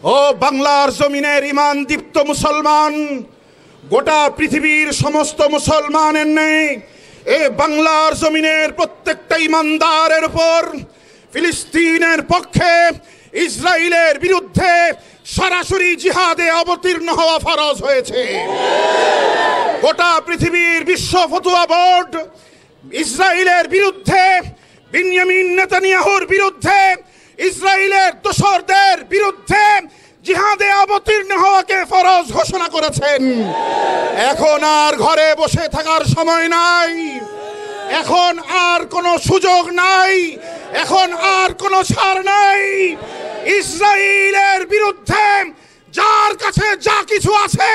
ও বাংলার জমিনের ঈমান দীপ্ত মুসলমান, গোটা পৃথিবীর সমস্ত মুসলমানের নেই এ বাংলার জমিনের প্রত্যেকটা ঈমানদারের উপর ফিলিস্তিনের পক্ষে ইসরায়েলের বিরুদ্ধে সরাসরি জিহাদে অবতীর্ণ হওয়া ফরজ হয়েছে। গোটা পৃথিবীর বিশ্ব ফতোয়া বোর্ড ইসরায়েলের বিরুদ্ধে, বিনয়ামিন নেতানিয়াহুর বিরুদ্ধে, ইসরায়েলের দোসরদের বিরুদ্ধে জিহাদে অবতীর্ণ হওয়াকে ফরজ ঘোষণা করেছেন। এখন আর ঘরে বসে থাকার সময় নাই, এখন আর কোনো সুযোগ নাই, এখন আর কোনো ছাড় নাই। ইসরায়েলের বিরুদ্ধে যার কাছে যা কিছু আছে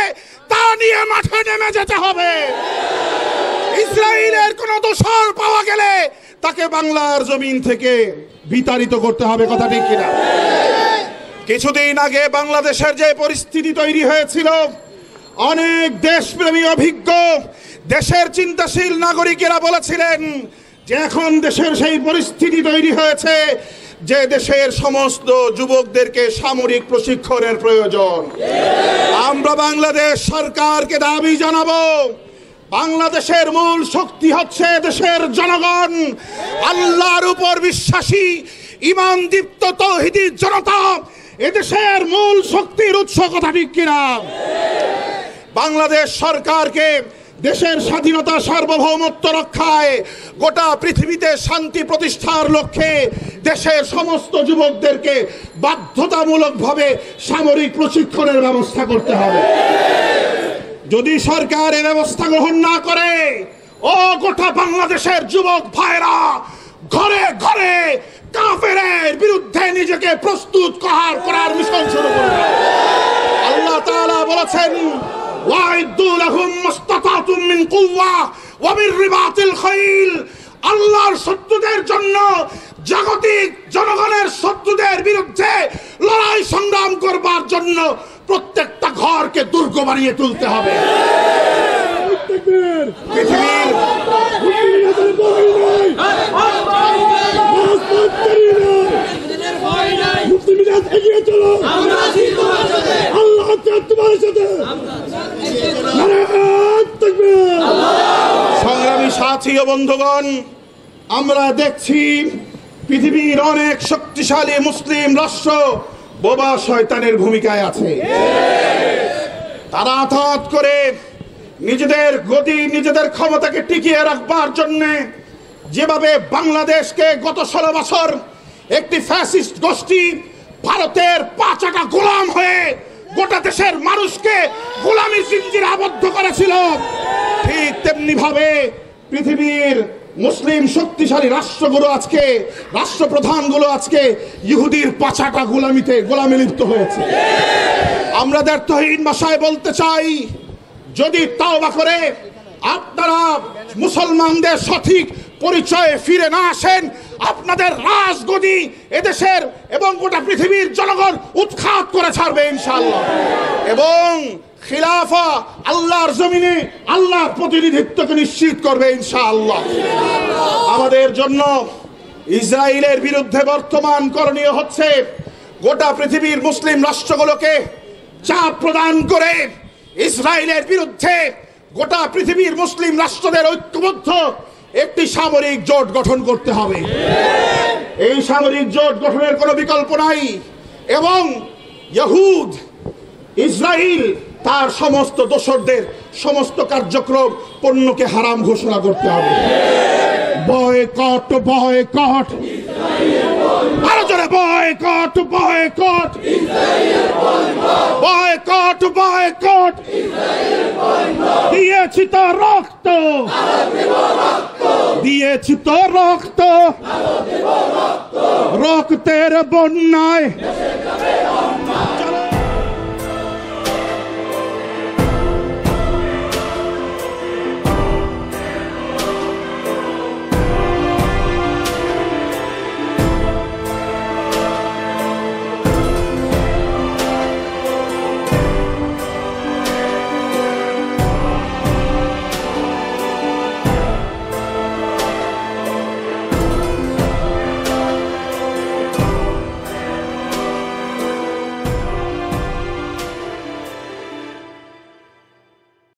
তা নিয়ে মাঠে নেমে যেতে হবে। ইসরায়েলের কোনো দোষর পাওয়া গেলে তাকে বাংলার জমিন থেকে বিতাড়িত করতে হবে। কথা ঠিক কিনা? কিছুদিন আগে বাংলাদেশের যে পরিস্থিতি তৈরি হয়েছিল, অনেক দেশপ্রেমী অভিজ্ঞ দেশের চিন্তাশীল নাগরিকেরা বলেছিলেন যে এখন দেশের সেই পরিস্থিতি তৈরি হয়েছে যে দেশের সমস্ত যুবকদেরকে সামরিক প্রশিক্ষণের প্রয়োজন। আমরা বাংলাদেশ সরকারকে দাবি জানাবো, বাংলাদেশের মূল শক্তি হচ্ছে দেশের জনগণ, আল্লাহর উপর বিশ্বাসী ঈমান দীপ্ত তাওহীদি জনতা এদেশের মূল শক্তির উৎস। কথা ঠিক কিনা? বাংলাদেশ সরকারকে দেশের স্বাধীনতা সার্বভৌমত্ব রক্ষায়, গোটা পৃথিবীতে শান্তি প্রতিষ্ঠার লক্ষ্যে দেশের সমস্ত যুবকদেরকে বাধ্যতামূলকভাবে সামরিক প্রশিক্ষণের ব্যবস্থা করতে হবে। যদি সরকার এই ব্যবস্থা গ্রহণ না করে, ও গোটা বাংলাদেশের যুবক ভাইরা ঘরে ঘরে কাফেরের বিরুদ্ধে নিজেকে প্রস্তুত করার মিশন শুরু করবে। আল্লাহ তাআলা বলেছেন, ওয়াইদু লাহুম মাসতাতাতুম মিন কুওয়া ওয়া মির রিবাতিল খাইল। আল্লাহর শত্রুদের জন্য, জাগতিক জনগণের শত্রুদের বিরুদ্ধে লড়াই সংগ্রাম করবার জন্য প্রত্যেকটা ঘরকে দুর্গ বানিয়ে তুলতে হবে। পৃথিবীর সংগ্রামী সাথী ও বন্ধুগণ, আমরা দেখছি পৃথিবীর অনেক শক্তিশালী মুসলিম রাষ্ট্র বোবা শয়তানের ভূমিকায় আছে। তারা আঘাত করে নিজেদের গদি, নিজেদের ক্ষমতাকে টিকিয়ে রাখবার জন্য যেভাবে বাংলাদেশকে গত 16 বছর একটি ফ্যাসিস্ট গোষ্ঠী ভারতের পাঁচাটা গোলাম হয়ে গোটা দেশের মানুষকে গোলামী জিঞ্জিরে আবদ্ধ করেছিল, ঠিক তেমনি ভাবে পৃথিবীর মুসলিম শক্তিশালী রাষ্ট্রগুলো আজকে, রাষ্ট্রপ্রধানগুলো আজকে ইহুদির পাঁচাটা গোলামে লিপ্ত হয়েছে। আমরা দ্ব্যর্থহীন ভাষায় বলতে চাই, যদি তাওবা করে আপনারা মুসলমানদের সঠিক পরিচয়ে ফিরে না আসেন, আপনাদের রাজগদি এদেশের এবং গোটা পৃথিবীর জনগণ উৎখাত করে ছাড়বে ইনশাআল্লাহ। এবং খিলাফা আল্লাহর জমিনে আল্লাহর প্রতিনিধিত্বকে নিশ্চিত করবে ইনশাআল্লাহ। আমাদের জন্য ইসরায়েলের বিরুদ্ধে বর্তমান করণীয় হচ্ছে গোটা পৃথিবীর মুসলিম রাষ্ট্রগুলোকে চাপ প্রদান করে ইসরায়েলের বিরুদ্ধে গোটা পৃথিবীর মুসলিম রাষ্ট্রদের ঐক্যবদ্ধ একটি সামরিক জোট গঠন করতে হবে। এই সামরিক জোট গঠনের কোনো বিকল্প নাই এবং ইহুদ, ইসরায়েল তার সমস্ত দোসরদের সমস্ত কার্যক্রম পণ্যকে হারাম ঘোষণা করতে হবে। বয়কট বয়কট, আরো জোরে বয়কট বয়কট, বয়কট বয়কট। দিয়েছি তো রক্ত, দিয়েছি তো রক্ত, রক্তের বন্যায়